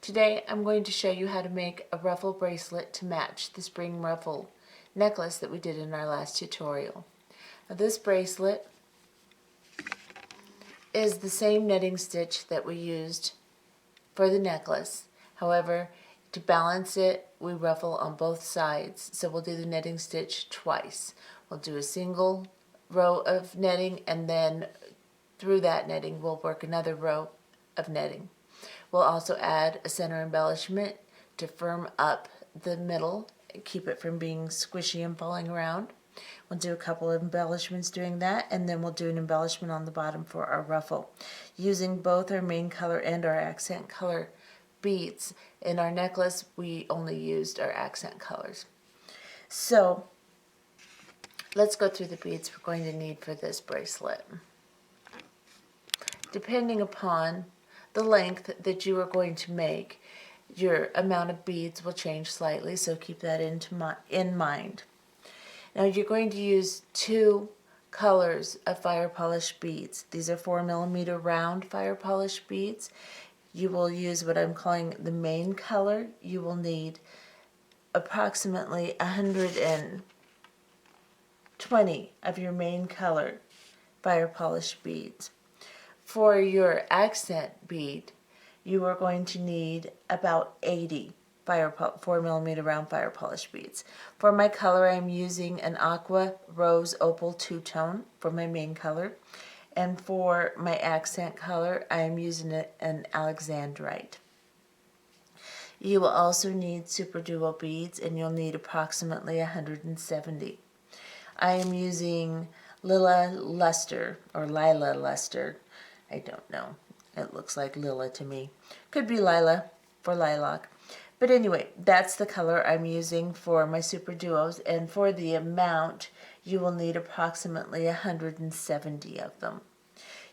Today I'm going to show you how to make a ruffle bracelet to match the Spring Ruffle Necklace that we did in our last tutorial. Now this bracelet is the same netting stitch that we used for the necklace. However, to balance it, we ruffle on both sides, so we'll do the netting stitch twice. We'll do a single row of netting, and then through that netting we'll work another row of netting. We'll also add a center embellishment to firm up the middle, keep it from being squishy and falling around. We'll do a couple of embellishments doing that, and then we'll do an embellishment on the bottom for our ruffle, using both our main color and our accent color beads. In our necklace, we only used our accent colors. So let's go through the beads we're going to need for this bracelet. Depending upon the length that you are going to make, your amount of beads will change slightly, so keep that in mind. Now you're going to use two colors of fire polished beads. These are 4mm round fire polished beads. You will use what I'm calling the main color. You will need approximately 120 of your main color fire polished beads. For your accent bead, you are going to need about 80 4mm round fire polished beads. For my color, I'm using an aqua rose opal two-tone for my main color, and for my accent color, I'm using an alexandrite. You will also need super duo beads, and you'll need approximately 170. I am using Lila Luster, or Lila Luster. I don't know. It looks like Lila to me. Could be Lila for lilac. But anyway, that's the color I'm using for my super duos, and for the amount, you will need approximately 170 of them.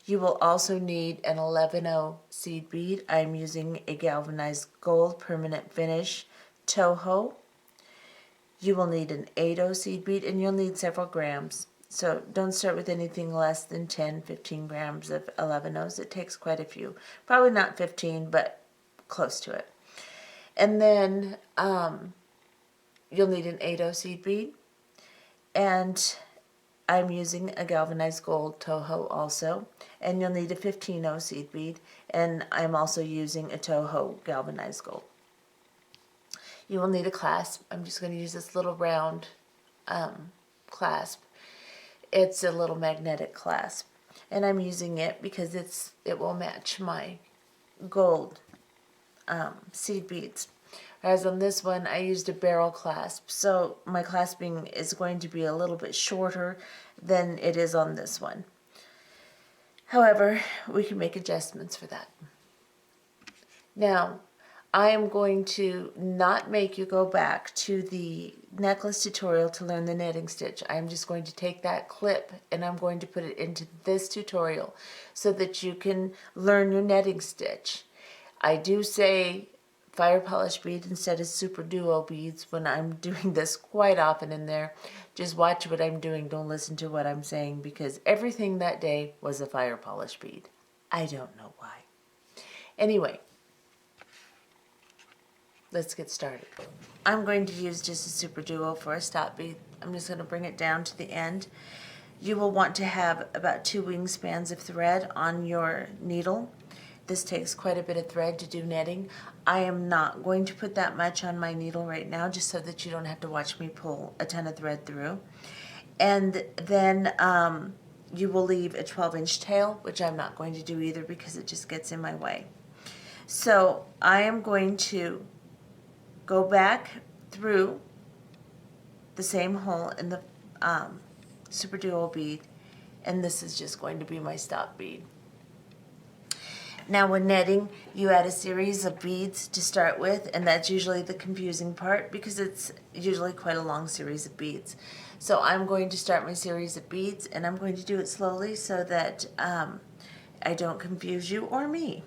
You will also need an 11/0 seed bead. I'm using a galvanized gold permanent finish Toho. You will need an 8/0 seed bead, and you'll need several grams. So don't start with anything less than 10-15 grams of 11/0s. It takes quite a few. Probably not 15, but close to it. And then you'll need an 8/0 seed bead. And I'm using a galvanized gold Toho also. And you'll need a 15/0 seed bead. And I'm also using a Toho galvanized gold. You will need a clasp. I'm just going to use this little round clasp. It's a little magnetic clasp, and I'm using it because it will match my gold seed beads. Whereas on this one, I used a barrel clasp, so my clasping is going to be a little bit shorter than it is on this one. However, we can make adjustments for that. Now, I am going to not make you go back to the necklace tutorial to learn the netting stitch. I'm just going to take that clip and I'm going to put it into this tutorial so that you can learn your netting stitch. I do say fire polish bead instead of super duo beads when I'm doing this quite often in there. Just watch what I'm doing. Don't listen to what I'm saying, because everything that day was a fire polish bead. I don't know why. Anyway, let's get started. I'm going to use just a super duo for a stop bead. I'm just going to bring it down to the end. You will want to have about 2 wingspans of thread on your needle. This takes quite a bit of thread to do netting. I am not going to put that much on my needle right now, just so that you don't have to watch me pull a ton of thread through. And then you will leave a 12-inch tail, which I'm not going to do either because it just gets in my way. So I am going to go back through the same hole in the super duo bead, and this is just going to be my stop bead. Now when netting, you add a series of beads to start with, and that's usually the confusing part because it's usually quite a long series of beads. So I'm going to start my series of beads, and I'm going to do it slowly so that I don't confuse you or me.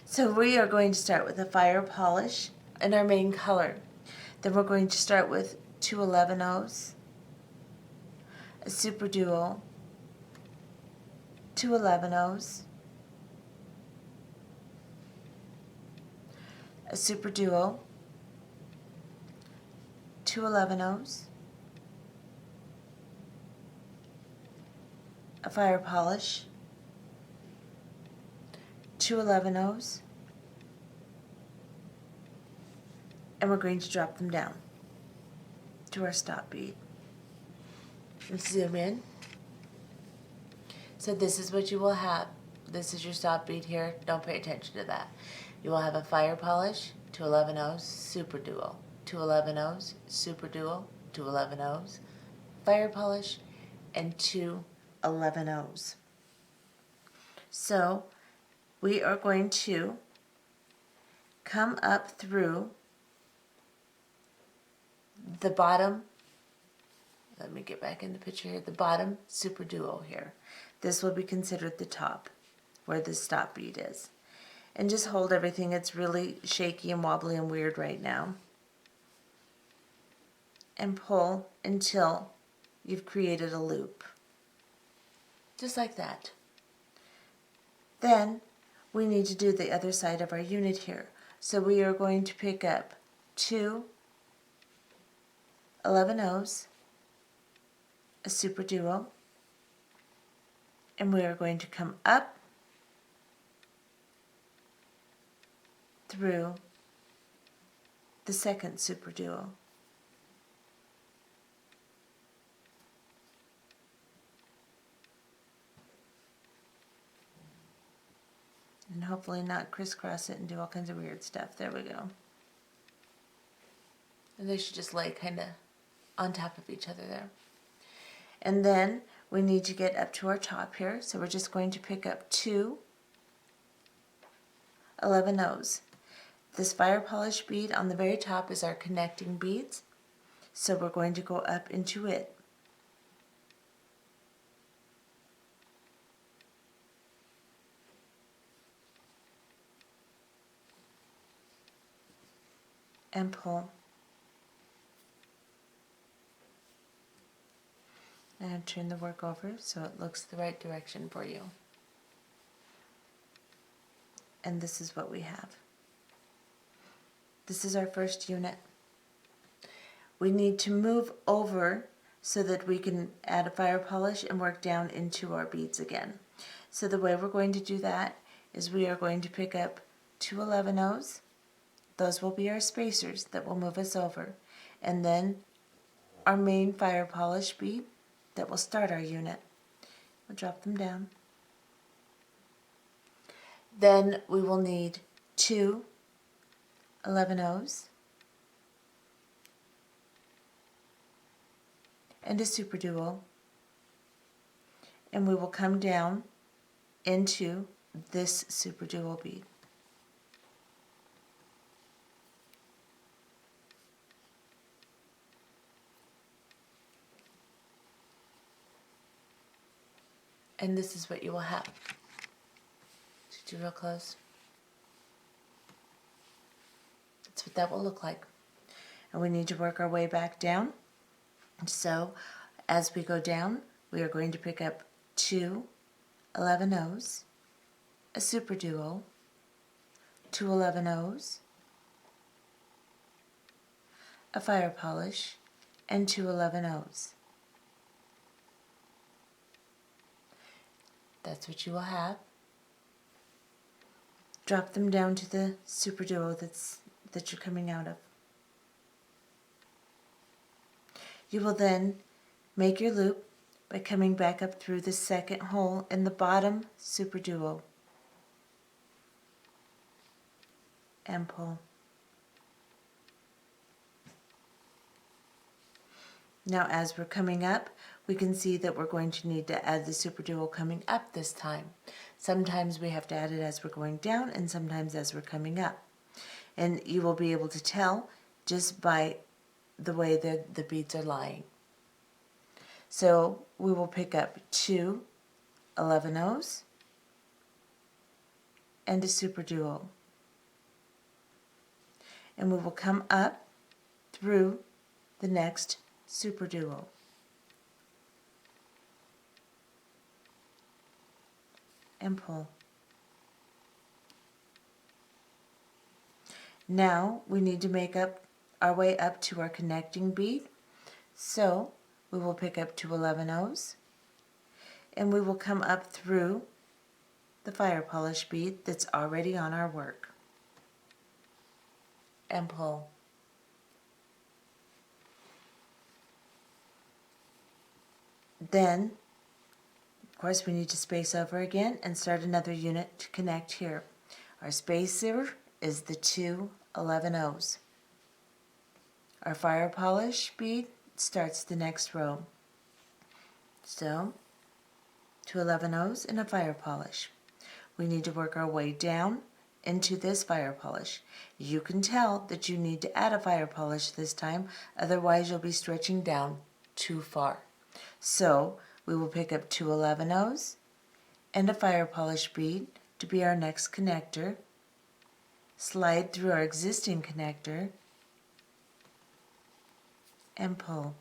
So we are going to start with a fire polish in our main color. Then we're going to start with 2 11/0s, a super duo, 2 11/0s, a super duo, 2 11-ohs, a fire polish, 2 11-ohs, and we're going to drop them down to our stop bead. Let's zoom in. So this is what you will have. This is your stop bead here. Don't pay attention to that. You will have a fire polish, 2 11-ohs, super duo, 2 11-ohs, super duo, 2 11-ohs, fire polish, and 2 11-ohs. So we are going to come up through the bottom. Let me get back in the picture here. The bottom super duo here. This will be considered the top where the stop bead is. And just hold everything. It's really shaky and wobbly and weird right now. And pull until you've created a loop. Just like that. Then we need to do the other side of our unit here. So we are going to pick up 2 11-ohs, a super duo, and we are going to come up through the second super duo. And hopefully not crisscross it and do all kinds of weird stuff. There we go. And they should just lay kind of on top of each other there. And then we need to get up to our top here. So we're just going to pick up 2 11-ohs. This fire polish bead on the very top is our connecting beads. So we're going to go up into it. And pull. And turn the work over so it looks the right direction for you. And this is what we have. This is our first unit. We need to move over so that we can add a fire polish and work down into our beads again. So the way we're going to do that is we are going to pick up 2 11-ohs. Those will be our spacers that will move us over. And then our main fire polish bead that will start our unit. We'll drop them down. Then we will need 2 11-ohs and a super duo, and we will come down into this super duo bead. And this is what you will have. Do real close. That's what that will look like. And we need to work our way back down. So as we go down, we are going to pick up 2 11-ohs, a super duo, 2 11-ohs, a fire polish, and 2 11-ohs. That's what you will have. Drop them down to the super duo that you're coming out of. You will then make your loop by coming back up through the second hole in the bottom super duo and pull. Now as we're coming up, we can see that we're going to need to add the super duo coming up this time. Sometimes we have to add it as we're going down and sometimes as we're coming up. And you will be able to tell just by the way the beads are lying. So we will pick up 2 11-ohs and a super duo. And we will come up through the next super duo. And pull. Now we need to make up our way up to our connecting bead. So we will pick up 2 11 O's and we will come up through the fire polish bead that's already on our work and pull. Then, of course, we need to space over again and start another unit to connect here. Our spacer is the 2 11 O's. Our fire polish bead starts the next row. So, 2 11 O's and a fire polish. We need to work our way down into this fire polish. You can tell that you need to add a fire polish this time, otherwise you'll be stretching down too far. So we will pick up 2 11 O's and a fire polish bead to be our next connector, slide through our existing connector, and pull.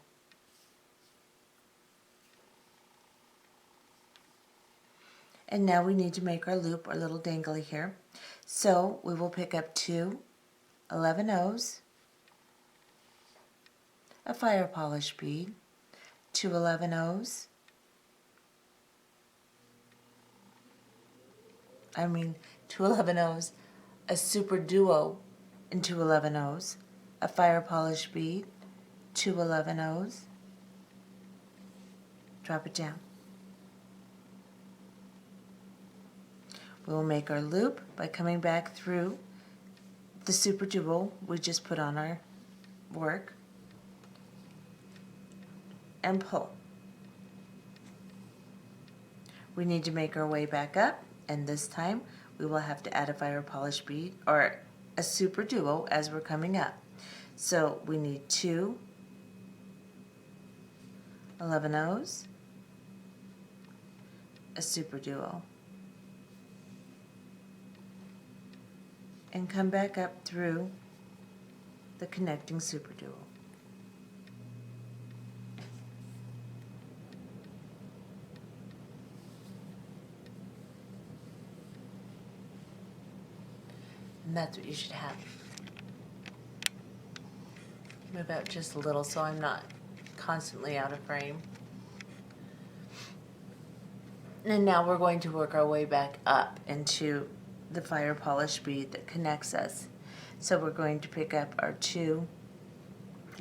And now we need to make our loop, our little dangly here. So we will pick up 2 11 O's, a fire polish bead, 2 11 O's, 2 11 O's, a super duo in 2 11 O's, a fire polish bead, 2 11 O's, drop it down. We will make our loop by coming back through the super duo we just put on our work and pull. We need to make our way back up, and this time we will have to add a fire polish bead or a super duo as we're coming up. So we need 2 11 O's, a super duo, and come back up through the connecting super duo. And that's what you should have. Move out just a little so I'm not constantly out of frame. And now we're going to work our way back up into the fire polish bead that connects us. So we're going to pick up our 2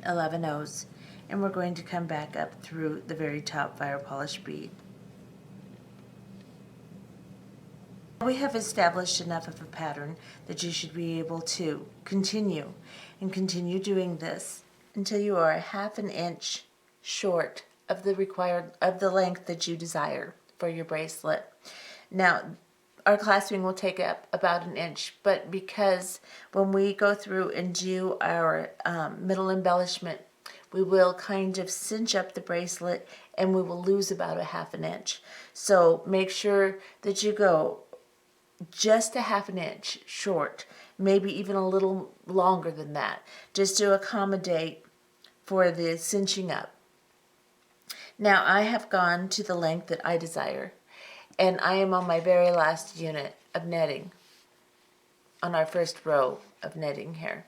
11 O's and we're going to come back up through the very top fire polish bead. We have established enough of a pattern that you should be able to continue doing this until you are a 1/2 inch short of the length that you desire for your bracelet. Now, our clasping will take up about 1 inch, but because when we go through and do our middle embellishment, we will kind of cinch up the bracelet and we will lose about a 1/2 inch. So make sure that you go just a 1/2 inch short, maybe even a little longer than that, just to accommodate for the cinching up. Now I have gone to the length that I desire, and I am on my very last unit of netting, on our first row of netting here.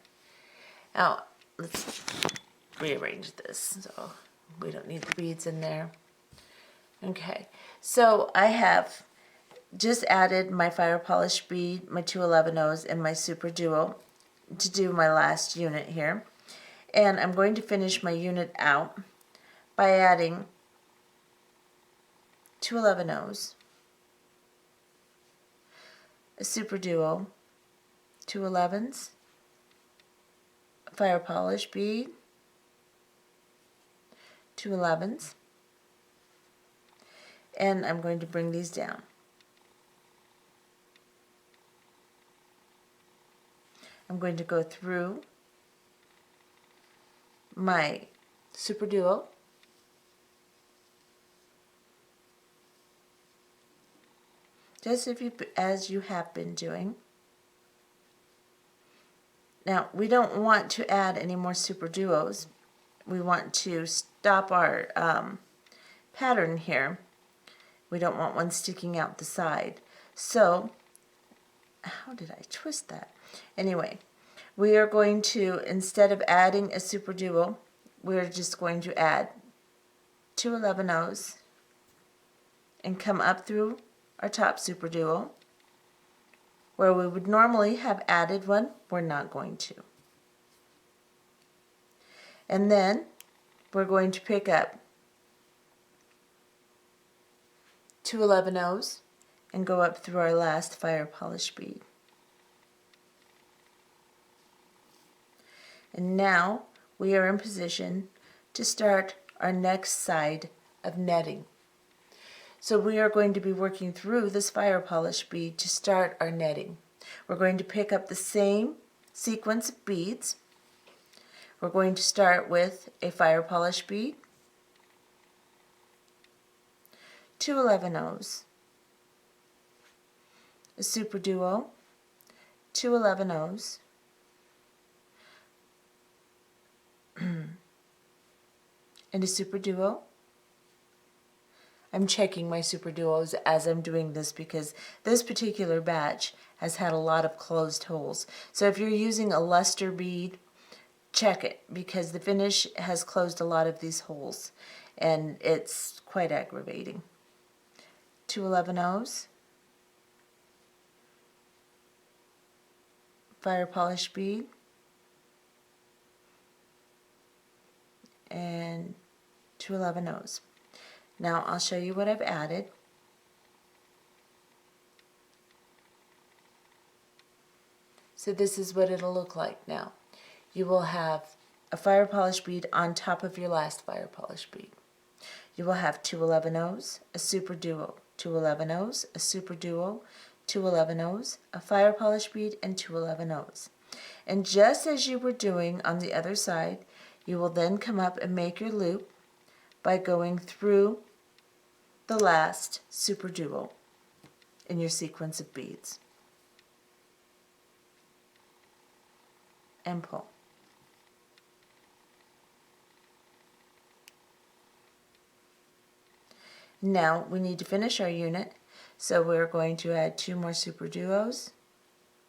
Now let's rearrange this so we don't need the beads in there. Okay, so I have just added my fire polish bead, my 2 11 O's, and my super duo to do my last unit here. And I'm going to finish my unit out by adding 2 11 O's, a super duo, 2 11s, a fire polish bead, 2 11s, and I'm going to bring these down. I'm going to go through my super duo, just as you have been doing. Now we don't want to add any more super duos. We want to stop our pattern here. We don't want one sticking out the side. So how did I twist that? Anyway, We are going to, instead of adding a super duo, we're just going to add 2 11-0s and come up through our top super duo. Where we would normally have added one, we're not going to. And then we're going to pick up 2 11-0s and go up through our last fire polish bead. And now we are in position to start our next side of netting. So we are going to be working through this fire polish bead to start our netting. We're going to pick up the same sequence of beads. We're going to start with a fire polish bead, 2 11-0s, a super duo, 2 11-0s, and a super duo. I'm checking my super duos as I'm doing this because this particular batch has had a lot of closed holes. So if you're using a luster bead, check it because the finish has closed a lot of these holes and it's quite aggravating. 2 11-0s, fire polish bead, and 2 11-0s. Now I'll show you what I've added. So this is what it'll look like now. You will have a fire polish bead on top of your last fire polish bead. You will have 2 11-0s, a super duo, 2 11-0s, a super duo, 2 11-0s, a fire polish bead, and 2 11-0s. And just as you were doing on the other side, you will then come up and make your loop by going through the last super duo in your sequence of beads and pull. Now we need to finish our unit, so we're going to add 2 more super duos,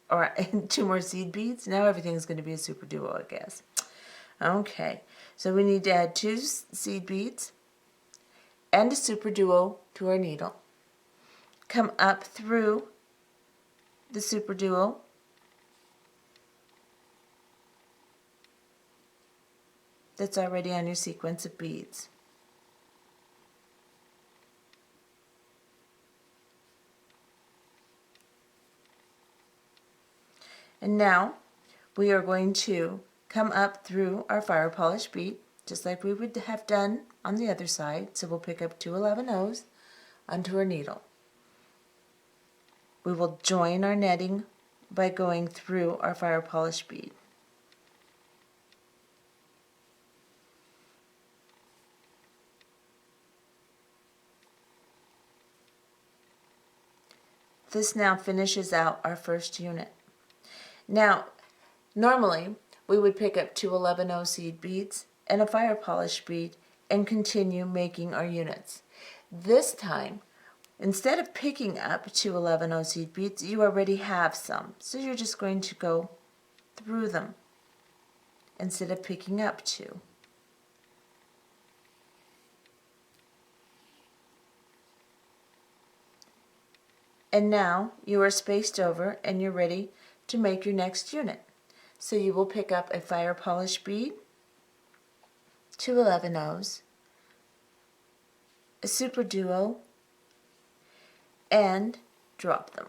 or 2 more seed beads. Now everything's going to be a super duo, I guess. Okay, so we need to add 2 seed beads and a super duo to our needle. Come up through the super duo, that's already on your sequence of beads. And now we are going to come up through our fire polish bead just like we would have done on the other side. So we'll pick up 2 11-0s onto our needle. We will join our netting by going through our fire polish bead. This now finishes out our first unit. Now, normally we would pick up 2 11-0 seed beads and a fire polish bead and continue making our units. This time, instead of picking up 2 11-0 seed beads, you already have some. So you're just going to go through them instead of picking up 2. And now you are spaced over and you're ready to make your next unit. So you will pick up a fire polish bead, 2 11-0s, a super duo, and drop them.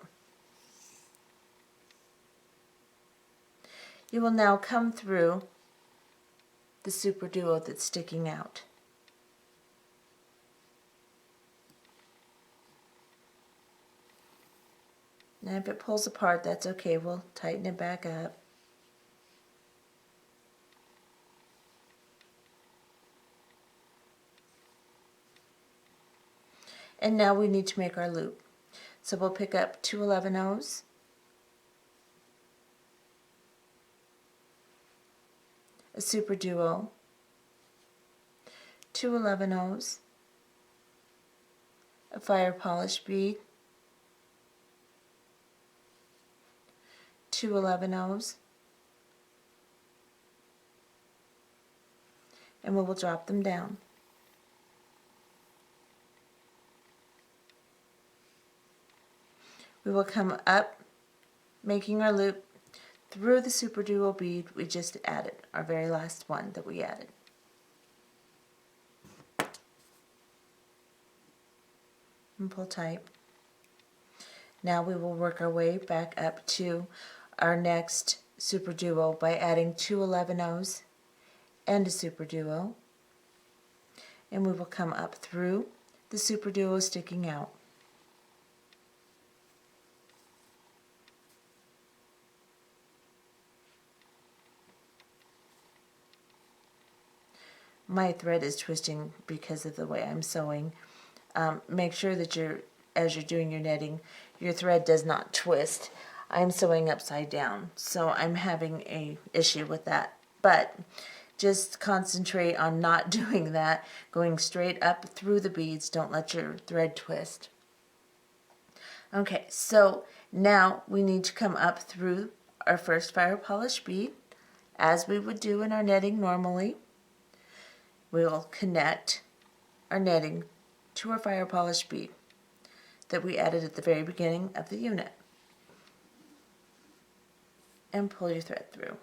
You will now come through the super duo that's sticking out. Now if it pulls apart, that's okay, we'll tighten it back up. And now we need to make our loop. So we'll pick up 2 11-0s, a super duo, 2 11-0s, a fire polish bead, 2 11-0s, and we will drop them down. We will come up, making our loop through the super duo bead we just added, our very last one that we added. And pull tight. Now we will work our way back up to our next super duo by adding 2 11-ohs and a super duo, and we will come up through the super duo sticking out. My thread is twisting because of the way I'm sewing. Make sure that as you're doing your netting, your thread does not twist. I'm sewing upside down, so I'm having an issue with that. But just concentrate on not doing that, going straight up through the beads. Don't let your thread twist. Okay, so now we need to come up through our first fire polish bead, as we would do in our netting normally. We will connect our netting to our fire polish bead that we added at the very beginning of the unit, and pull your thread through.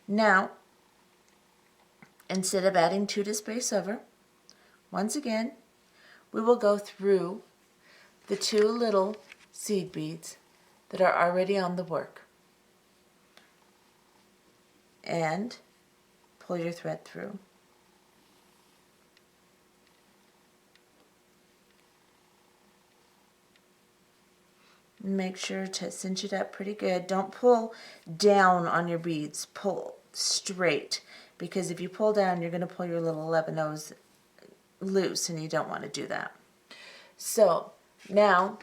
Now, instead of adding 2 to space over, once again, we will go through the 2 little seed beads that are already on the work and pull your thread through. Make sure to cinch it up pretty good. Don't pull down on your beads. Pull straight, because if you pull down, you're going to pull your little 11-ohs loose, and you don't want to do that. So now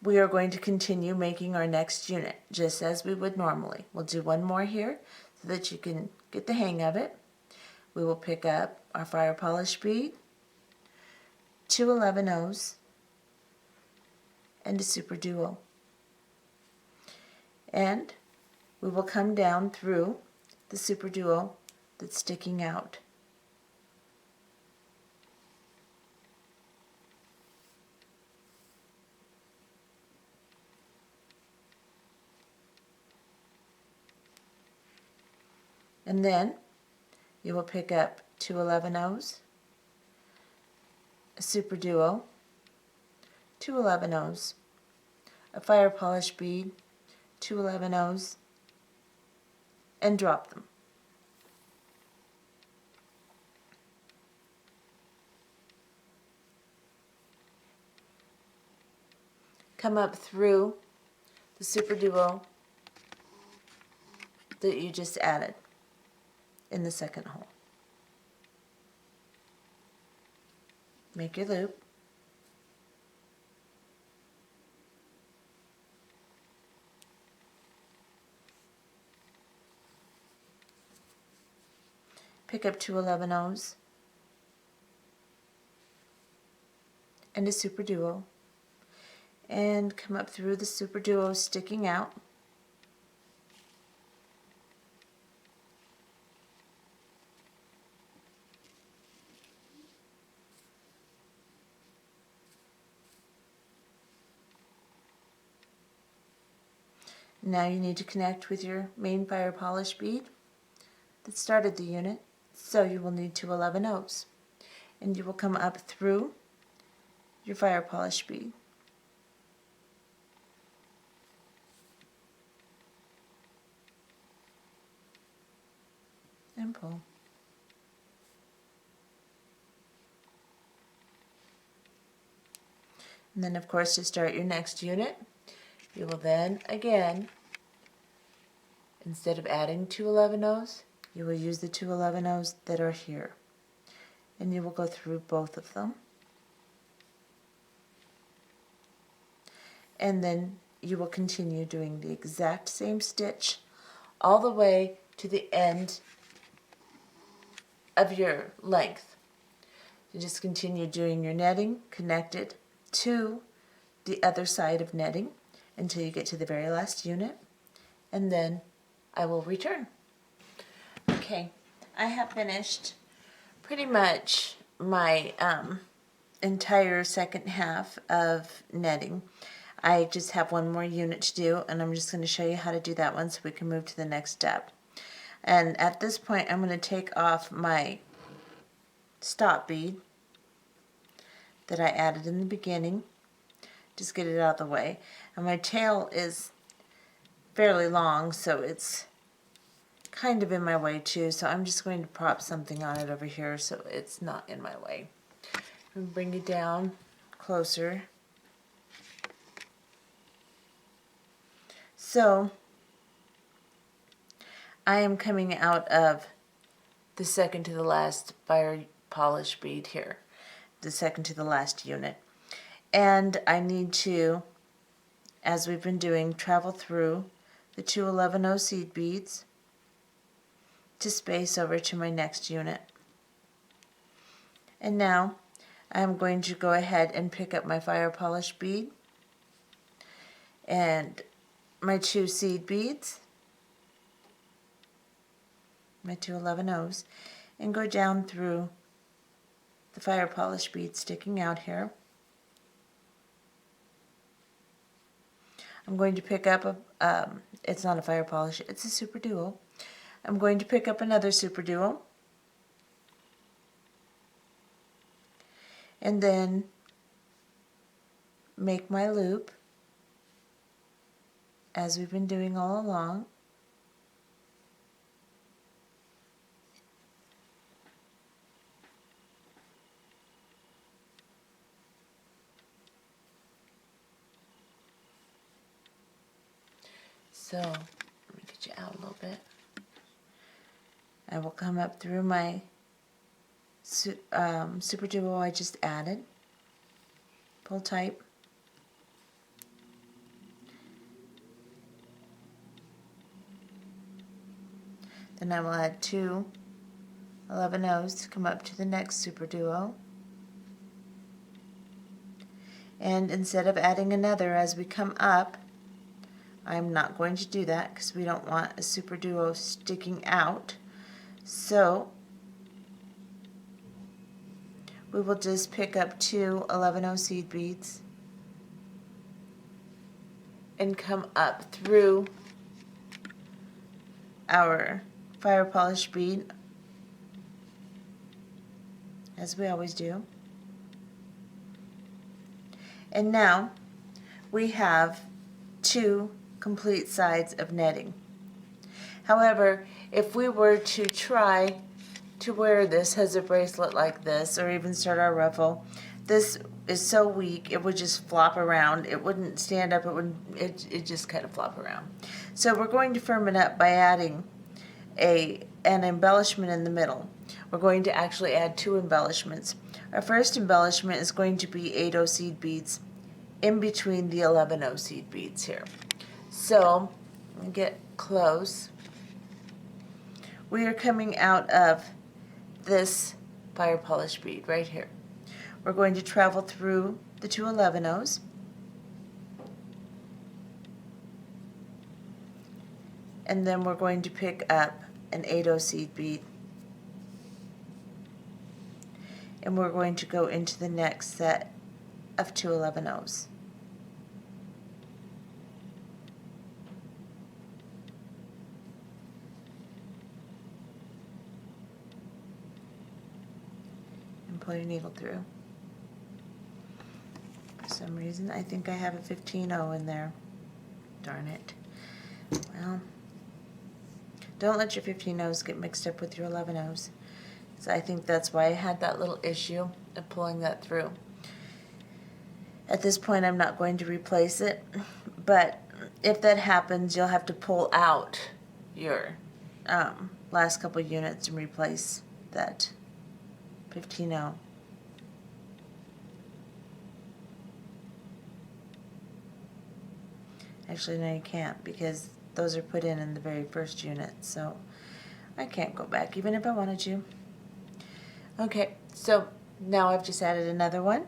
we are going to continue making our next unit just as we would normally. We'll do one more here so that you can get the hang of it. We will pick up our fire polish bead, 2 11-ohs, and a super duo. And we will come down through the super duo that's sticking out. And then you will pick up 2 11-ohs, a super duo, 2 11-ohs, a fire polish bead, 2 11-ohs, and drop them. Come up through the super duo that you just added in the second hole. Make your loop. Pick up 2 11-ohs and a super duo, and come up through the super duo sticking out. Now you need to connect with your main fire polish bead that started the unit, so you will need 2 11-ohs, and you will come up through your fire polish bead. And pull. And then of course to start your next unit, you will then again, instead of adding 2 11-ohs, you will use the 2 11-ohs that are here, and you will go through both of them, and then you will continue doing the exact same stitch all the way to the end of your length. You just continue doing your netting connected to the other side of netting until you get to the very last unit, and then I will return. Okay, I have finished pretty much my entire second half of netting. I just have one more unit to do, and I'm just going to show you how to do that one so we can move to the next step. And at this point, I'm going to take off my stop bead that I added in the beginning. Just get it out of the way. And my tail is fairly long, so it's kind of in my way too, so I'm just going to prop something on it over here so it's not in my way. And bring it down closer. So I am coming out of the second to the last fire polish bead here, the second to the last unit. And I need to, as we've been doing, travel through the 2 11-0 seed beads to space over to my next unit. And now I'm going to go ahead and pick up my fire polish bead and my 2 seed beads, my 2 11-0s, and go down through the fire polish bead sticking out here. I'm going to pick up it's not a fire polish, it's a super duo. I'm going to pick up another super duo and then make my loop as we've been doing all along. So let me get you out a little bit. I will come up through my super duo I just added. Pull tight. Then I will add 2 11-0s to come up to the next super duo. And instead of adding another as we come up, I'm not going to do that because we don't want a super duo sticking out. So we will just pick up 2 11-0 seed beads and come up through our fire polish bead as we always do. And now we have 2 complete sides of netting. However, if we were to try to wear this as a bracelet like this, or even start our ruffle, this is so weak it would just flop around. It wouldn't stand up. It just kind of flop around. So we're going to firm it up by adding an embellishment in the middle. We're going to actually add 2 embellishments. Our first embellishment is going to be 8-0 seed beads in between the 11-0 seed beads here. So let me get close. We are coming out of this fire polish bead right here. We're going to travel through the 2 11-0s and then we're going to pick up an 8-0 seed bead and we're going to go into the next set of 2 11-0s. Pull your needle through. For some reason, I think I have a 15-0 in there. Darn it. Well, don't let your 15-0s get mixed up with your 11-0s. So I think that's why I had that little issue of pulling that through. At this point, I'm not going to replace it, but if that happens, you'll have to pull out your last couple units and replace that 15-0. Actually, no, you can't because those are put in the very first unit, so I can't go back even if I wanted to. Okay, so now I've just added another one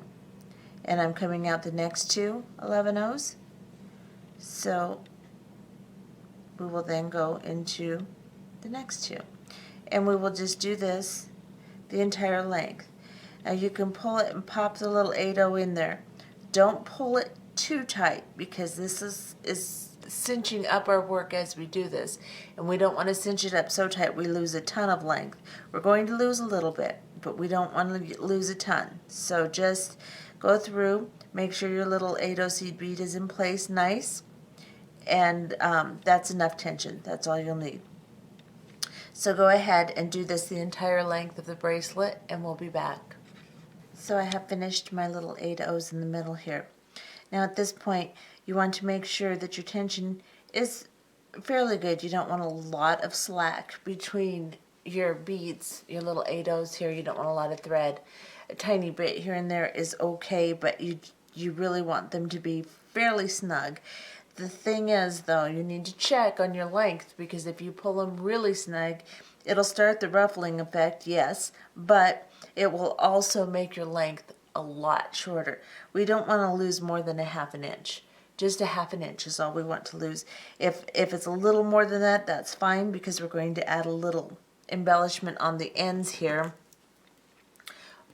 and I'm coming out the next 2 11-0s. So we will then go into the next two. And we will just do this the entire length. Now you can pull it and pop the little 8/0 in there. Don't pull it too tight because this is cinching up our work as we do this. And we don't want to cinch it up so tight we lose a ton of length. We're going to lose a little bit, but we don't want to lose a ton. So just go through, make sure your little 8/0 seed bead is in place nice, and that's enough tension. That's all you'll need. So go ahead and do this the entire length of the bracelet, and we'll be back. So I have finished my little 8/0s in the middle here. Now at this point, you want to make sure that your tension is fairly good. You don't want a lot of slack between your beads, your little 8/0s here. You don't want a lot of thread. A tiny bit here and there is okay, but you really want them to be fairly snug. The thing is, though, you need to check on your length, because if you pull them really snug, it'll start the ruffling effect, yes, but it will also make your length a lot shorter. We don't want to lose more than a 1/2 inch. Just a 1/2 inch is all we want to lose. If it's a little more than that, that's fine, because we're going to add a little embellishment on the ends here.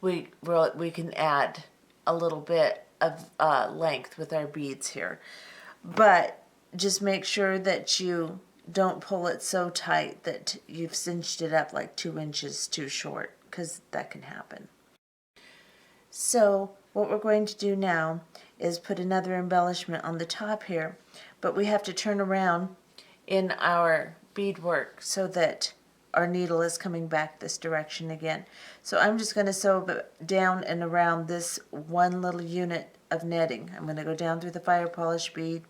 We can add a little bit of length with our beads here. But just make sure that you don't pull it so tight that you've cinched it up like 2 inches too short, because that can happen. So what we're going to do now is put another embellishment on the top here, but we have to turn around in our beadwork so that our needle is coming back this direction again. So I'm just going to sew down and around this one little unit of netting. I'm going to go down through the fire polish bead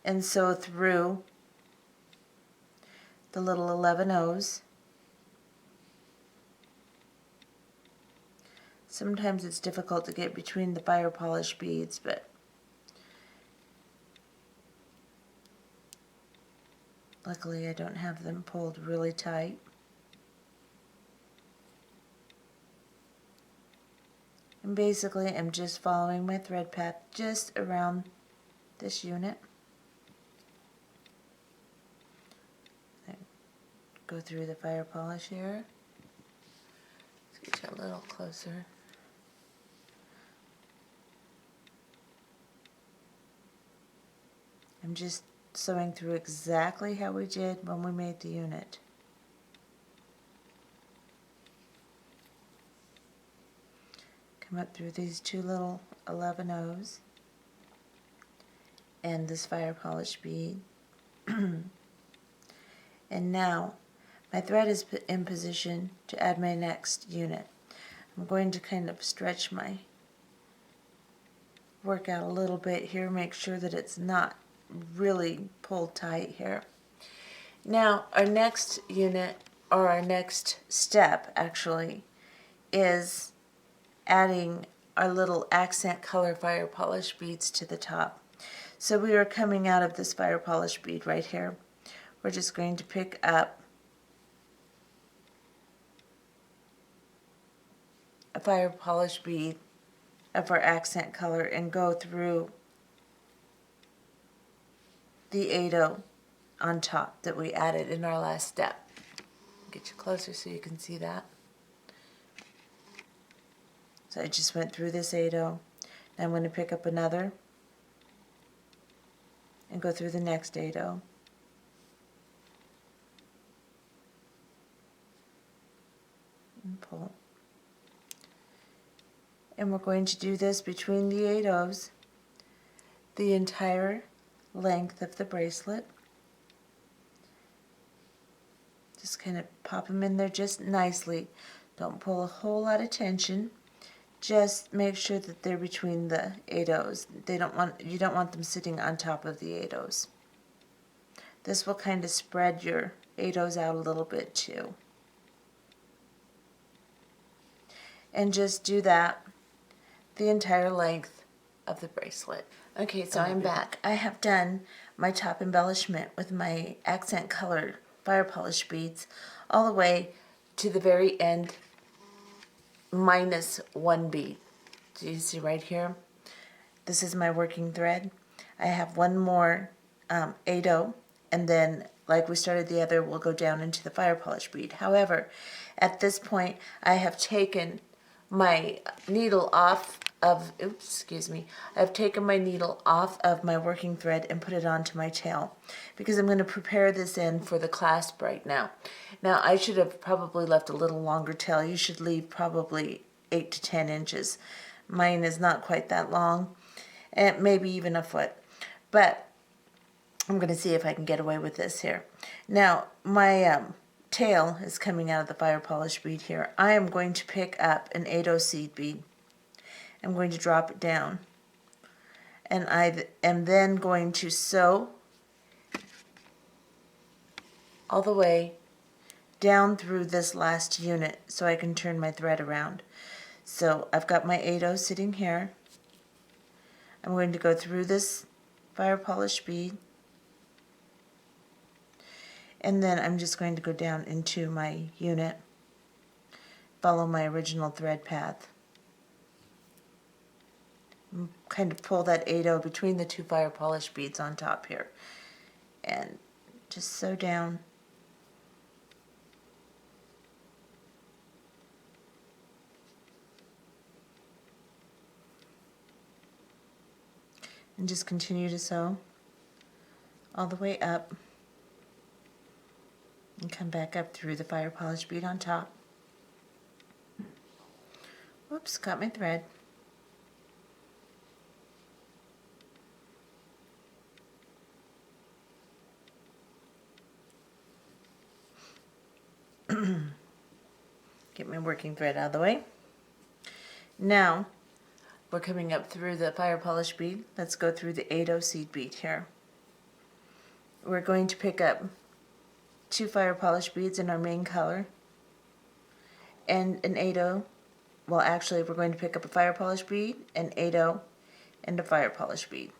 and sew through the little 11/0s. Sometimes it's difficult to get between the fire polish beads, but luckily I don't have them pulled really tight. And basically I'm just following my thread path just around this unit. Go through the fire polish here. Let's get you a little closer. I'm just sewing through exactly how we did when we made the unit. Come up through these two little 11/0s and this fire polish bead. And now my thread is in position to add my next unit. I'm going to kind of stretch my work out a little bit here, make sure that it's not really pulled tight here. Now our next unit, or our next step actually, is adding our little accent color fire polish beads to the top. So we are coming out of this fire polish bead right here. We're just going to pick up a fire polish bead of our accent color and go through the 8/0 on top that we added in our last step. Get you closer so you can see that. So I just went through this 8/0. Now I'm going to pick up another and go through the next 8/0. And pull. And we're going to do this between the 8/0s the entire length of the bracelet. Just kind of pop them in there just nicely. Don't pull a whole lot of tension. Just make sure that they're between the 8/0s. You don't want them sitting on top of the 8/0s. This will kind of spread your 8/0s out a little bit too. And just do that the entire length of the bracelet. Okay, so I'm back. I have done my top embellishment with my accent colored fire polish beads all the way to the very end minus 1 bead. Do you see right here? This is my working thread. I have one more 8/0 and then like we started the other, we'll go down into the fire polish bead. However, at this point, I have taken my needle off of, I've taken my needle off of my working thread and put it onto my tail because I'm going to prepare this in for the clasp right now. Now, I should have probably left a little longer tail. You should leave probably 8 to 10 inches. Mine is not quite that long, and maybe even a foot, but I'm going to see if I can get away with this here. Now, my tail is coming out of the fire polish bead here. I am going to pick up an 8/0 seed bead. I'm going to drop it down. And I am then going to sew all the way down through this last unit so I can turn my thread around. So I've got my 8/0 sitting here. I'm going to go through this fire polish bead. And then I'm just going to go down into my unit, follow my original thread path, kind of pull that 8/0 between the two fire polish beads on top here, and just sew down. And just continue to sew all the way up. And come back up through the fire polish bead on top. Whoops, got my thread. Get my working thread out of the way. Now, we're coming up through the fire polish bead. Let's go through the 8/0 seed bead here. We're going to pick up 2 fire polish beads in our main color and an 8/0. Well, actually, we're going to pick up a fire polish bead, an 8/0, and a fire polish bead.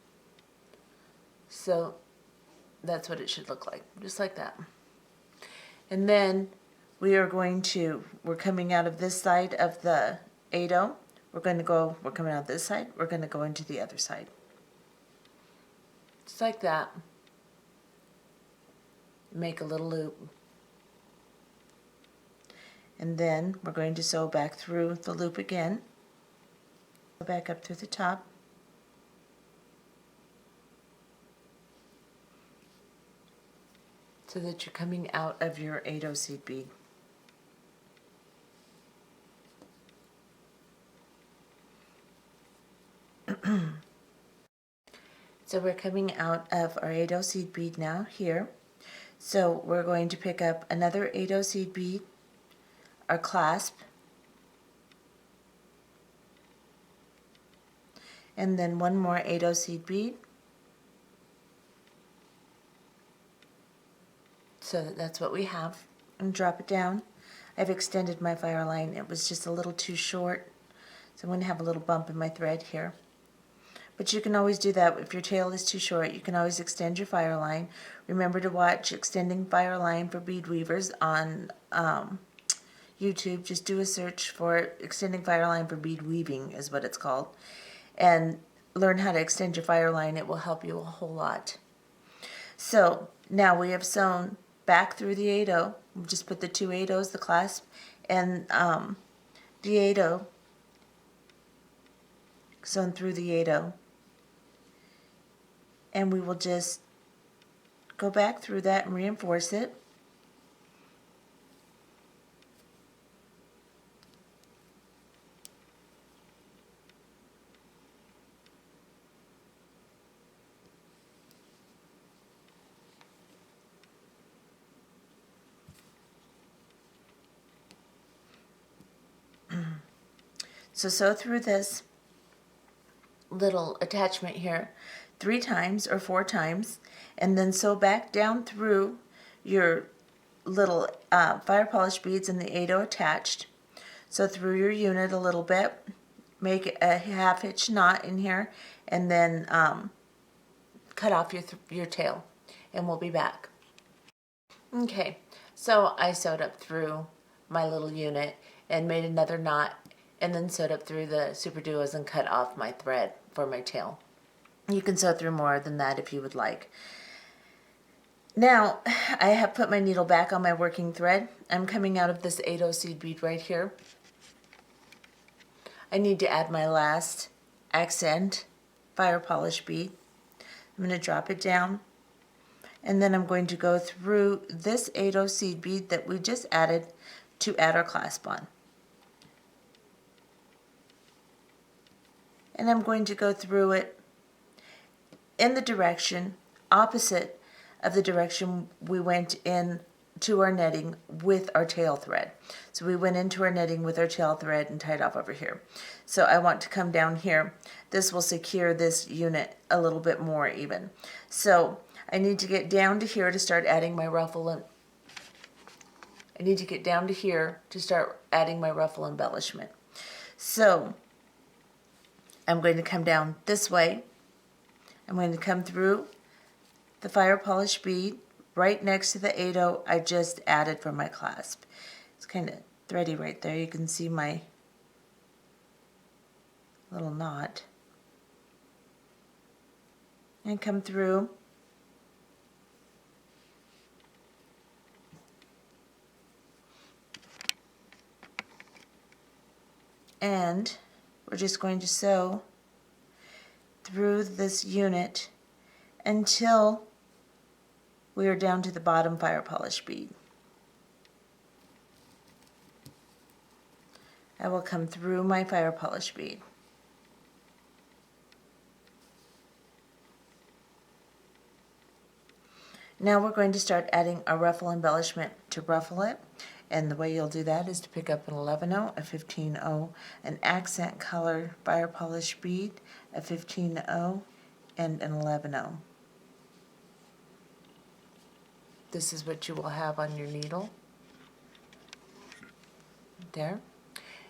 So that's what it should look like, just like that. And then we're coming out of this side of the 8/0. We're coming out this side. We're going to go into the other side. Just like that. Make a little loop. And then we're going to sew back through the loop again. Go back up through the top. So that you're coming out of your 8/0 seed bead. So we're coming out of our 8/0 seed bead now here. So we're going to pick up another 8/0 seed bead, our clasp, and then one more 8/0 seed bead. So that's what we have. And drop it down. I've extended my Fireline. It was just a little too short, so I'm going to have a little bump in my thread here. But you can always do that. If your tail is too short, you can always extend your Fireline. Remember to watch Extending Fireline for Bead Weavers on YouTube. Just do a search for it. Extending Fireline for Bead Weaving is what it's called. And learn how to extend your Fireline. It will help you a whole lot. So now we have sewn back through the 8/0. We'll just put the 2 8/0s, the clasp, and the 8/0 sewn through the 8/0. And we will just go back through that and reinforce it. So sew through this little attachment here 3 times or 4 times, and then sew back down through your little fire polish beads and the 8/0 attached. Sew through your unit a little bit, make a half-hitch knot in here, and then cut off your tail, and we'll be back. Okay, so I sewed up through my little unit and made another knot, and then sewed up through the super duos and cut off my thread for my tail. You can sew through more than that if you would like. Now, I have put my needle back on my working thread. I'm coming out of this 8/0 seed bead right here. I need to add my last accent fire polish bead. I'm going to drop it down, and then I'm going to go through this 8/0 seed bead that we just added to add our clasp on. And I'm going to go through it in the direction opposite of the direction we went in to our netting with our tail thread. So we went into our netting with our tail thread and tied off over here. So I want to come down here. This will secure this unit a little bit more even. So I need to get down to here to start adding my ruffle, and I need to get down to here to start adding my ruffle embellishment. So I'm going to come down this way. I'm going to come through the fire polish bead right next to the 8/0 I just added for my clasp. It's kind of thready right there. You can see my little knot. And come through. And we're just going to sew through this unit until we are down to the bottom fire polish bead. I will come through my fire polish bead. Now we're going to start adding a ruffle embellishment to ruffle it. And the way you'll do that is to pick up an 11/0, a 15/0, an accent color fire polish bead, a 15/0, and an 11/0. This is what you will have on your needle. There.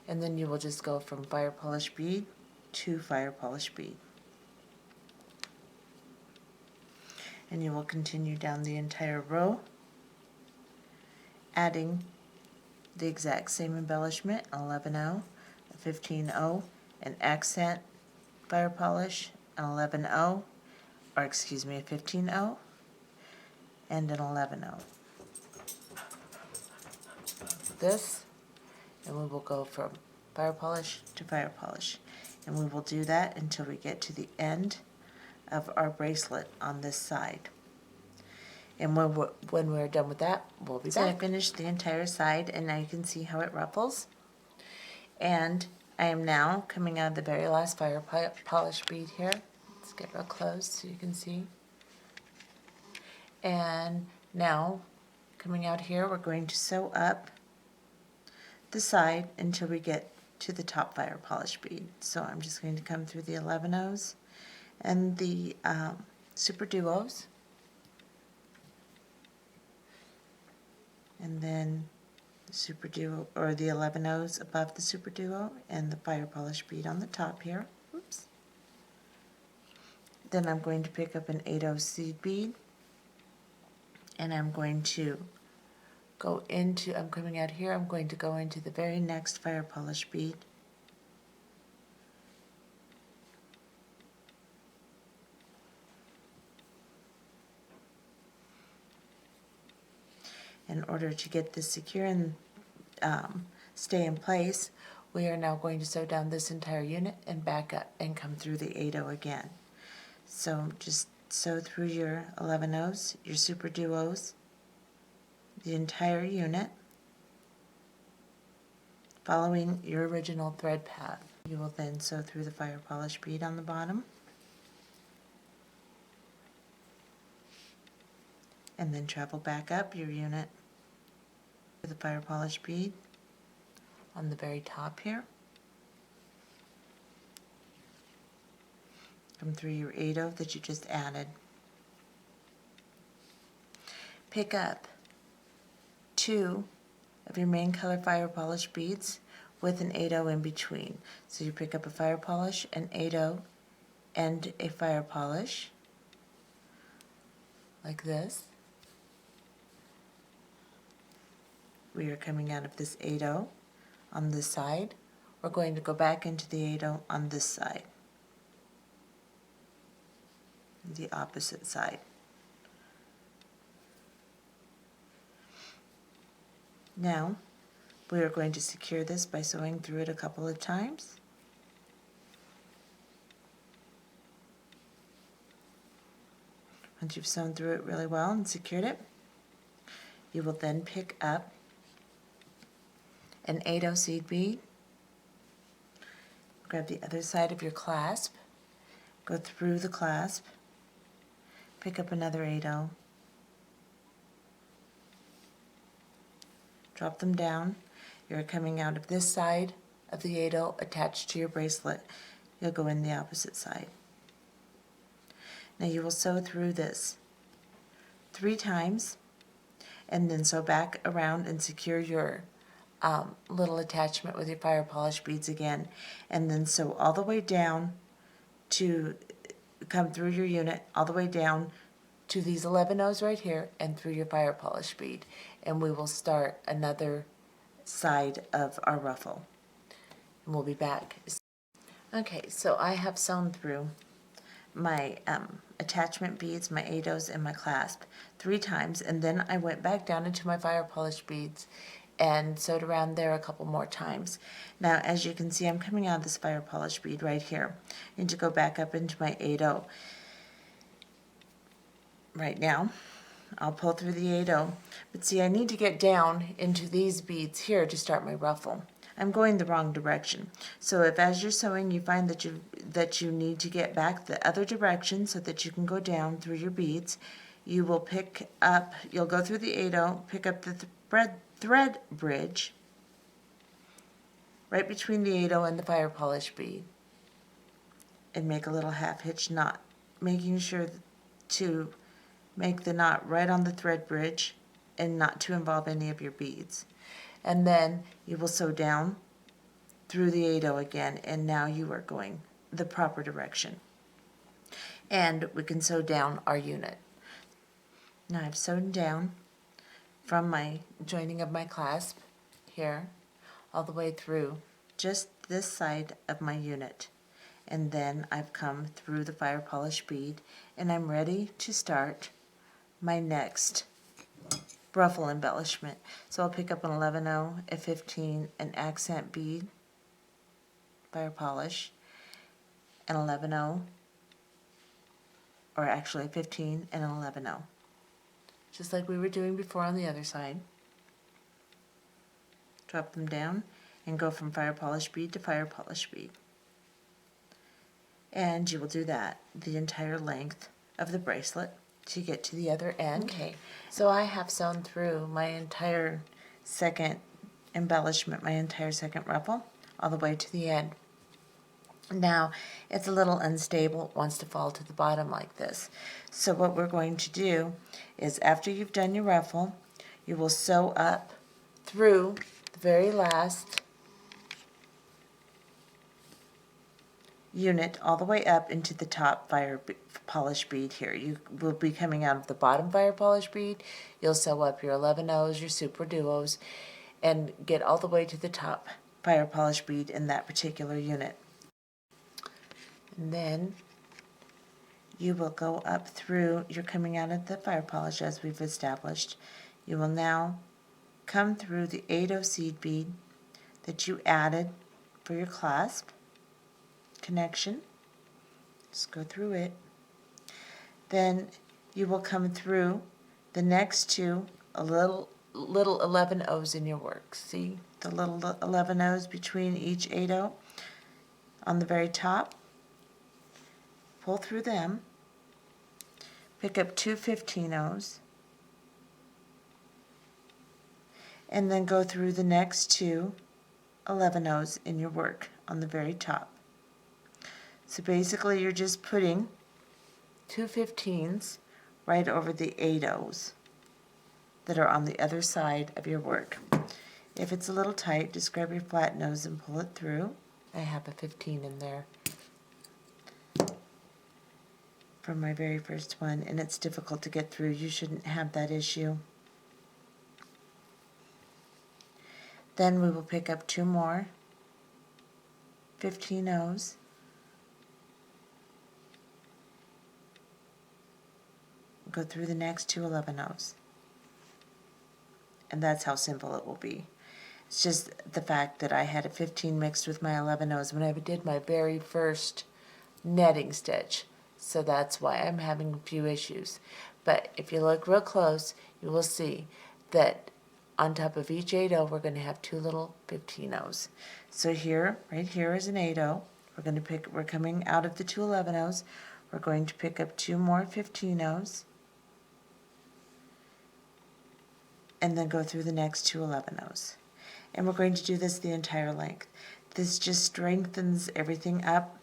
And then you will just go from fire polish bead to fire polish bead. And you will continue down the entire row, adding the exact same embellishment, 11/0, a 15/0, an accent fire polish, an 11/0, or excuse me, a 15/0, and an 11/0. This, and we will go from fire polish to fire polish. And we will do that until we get to the end of our bracelet on this side. And when we're done with that, we'll be back. So I finished the entire side, and now you can see how it ruffles. And I am now coming out of the very last fire polish bead here. Let's get real close so you can see. And now, coming out here, we're going to sew up the side until we get to the top fire polish bead. So I'm just going to come through the 11/0s and the super duos. And then the super duo, or the 11/0s above the super duo, and the fire polish bead on the top here. Oops. Then I'm going to pick up an 8/0 seed bead, and I'm going to go into, I'm coming out here, I'm going to go into the very next fire polish bead. In order to get this secure and stay in place, we are now going to sew down this entire unit and back up and come through the 8/0 again. So just sew through your 11/0s, your super duos, the entire unit, following your original thread path. You will then sew through the fire polish bead on the bottom, and then travel back up your unit to the fire polish bead on the very top here. Come through your 8/0 that you just added. Pick up 2 of your main color fire polish beads with an 8/0 in between. So you pick up a fire polish, an 8/0, and a fire polish, like this. We are coming out of this 8/0 on this side. We're going to go back into the 8/0 on this side, the opposite side. Now we are going to secure this by sewing through it a couple of times. Once you've sewn through it really well and secured it, you will then pick up an 8/0 seed bead, grab the other side of your clasp, go through the clasp, pick up another 8/0, drop them down. You're coming out of this side of the 8/0 attached to your bracelet. You'll go in the opposite side. Now you will sew through this 3 times and then sew back around and secure your little attachment with your fire polish beads again, and then sew all the way down to come through your unit all the way down to these 11/0s right here and through your fire polish bead, and we will start another side of our ruffle, and we'll be back. Okay, so I have sewn through my attachment beads, my 8/0s, and my clasp 3 times, and then I went back down into my fire polish beads and sewed around there a couple more times. Now, as you can see, I'm coming out of this fire polish bead right here. I need to go back up into my 8/0. Right now, I'll pull through the 8/0, but see, I need to get down into these beads here to start my ruffle. I'm going the wrong direction. So if as you're sewing you find that you need to get back the other direction so that you can go down through your beads, you'll go through the 8/0, pick up the thread bridge right between the 8/0 and the fire polish bead and make a little half hitch knot, making sure to make the knot right on the thread bridge and not to involve any of your beads. And then you will sew down through the 8/0 again, and now you are going the proper direction. And we can sew down our unit. Now I've sewn down from my joining of my clasp here all the way through just this side of my unit. And then I've come through the fire polish bead, and I'm ready to start my next ruffle embellishment. So I'll pick up an 11/0, a 15, an accent bead, fire polish, an 11/0, or actually a 15 and an 11/0. Just like we were doing before on the other side. Drop them down and go from fire polish bead to fire polish bead. And you will do that the entire length of the bracelet to get to the other end. Okay, so I have sewn through my entire second embellishment, my entire second ruffle, all the way to the end. Now, it's a little unstable, it wants to fall to the bottom like this. So what we're going to do is after you've done your ruffle, you will sew up through the very last unit all the way up into the top fire polish bead here. You will be coming out of the bottom fire polish bead. You'll sew up your 11/0s, your super duos, and get all the way to the top fire polish bead in that particular unit. And then you will go up through, you're coming out of the fire polish as we've established. You will now come through the 8/0 seed bead that you added for your clasp connection. Just go through it. Then you will come through the next two little 11/0s in your work. See the little 11/0s between each 8/0 on the very top? Pull through them. Pick up 2 15/0s. And then go through the next two 11/0s in your work on the very top. So basically you're just putting 2 15s right over the 8/0s that are on the other side of your work. If it's a little tight, just grab your flat nose and pull it through. I have a 15 in there from my very first one, and it's difficult to get through. You shouldn't have that issue. Then we will pick up 2 more 15/0s. Go through the next 2 11/0s. and that's how simple it will be. It's just the fact that I had a 15 mixed with my 11 O's when I did my very first netting stitch. So that's why I'm having a few issues. But if you look real close, you will see that on top of each 8-0, we're going to have 2 little 15-0s. So here, right here is an 8-0. We're coming out of the 2 11-0s. We're going to pick up 2 more 15-0s. And then go through the next 2 11-0s. And we're going to do this the entire length. This just strengthens everything up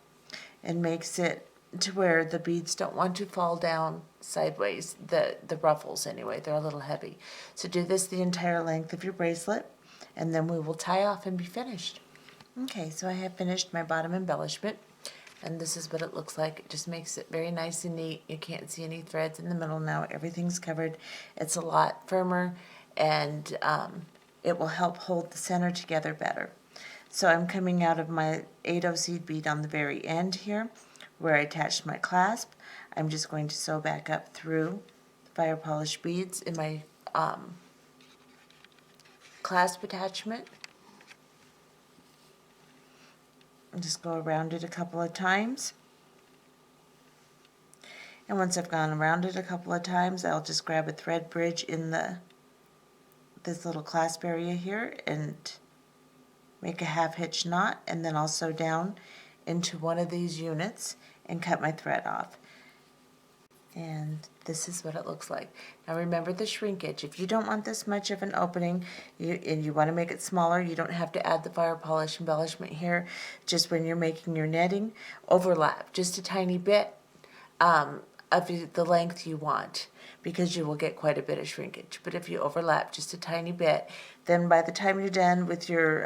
and makes it to where the beads don't want to fall down sideways, the ruffles anyway, they're a little heavy. So do this the entire length of your bracelet, and then we will tie off and be finished. Okay, so I have finished my bottom embellishment, and this is what it looks like. It just makes it very nice and neat. You can't see any threads in the middle now. Everything's covered. It's a lot firmer, and it will help hold the center together better. So I'm coming out of my 8-0 seed bead on the very end here, where I attached my clasp. I'm just going to sew back up through the fire polish beads in my clasp attachment. And just go around it a couple of times. And once I've gone around it a couple of times, I'll just grab a thread bridge in this little clasp area here and make a half hitch knot, and then I'll sew down into one of these units and cut my thread off. And this is what it looks like. Now remember the shrinkage. If you don't want this much of an opening and you want to make it smaller, you don't have to add the fire polish embellishment here. Just when you're making your netting, overlap just a tiny bit of the length you want, because you will get quite a bit of shrinkage. But if you overlap just a tiny bit, then by the time you're done with your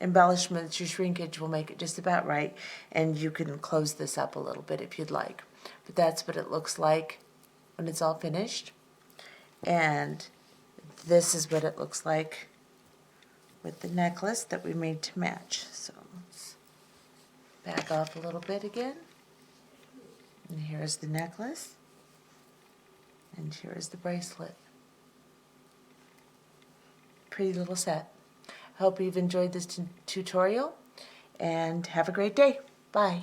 embellishments, your shrinkage will make it just about right, and you can close this up a little bit if you'd like. But that's what it looks like when it's all finished. And this is what it looks like with the necklace that we made to match. So let's back off a little bit again. And here's the necklace. And here is the bracelet. Pretty little set. Hope you've enjoyed this tutorial, and have a great day. Bye.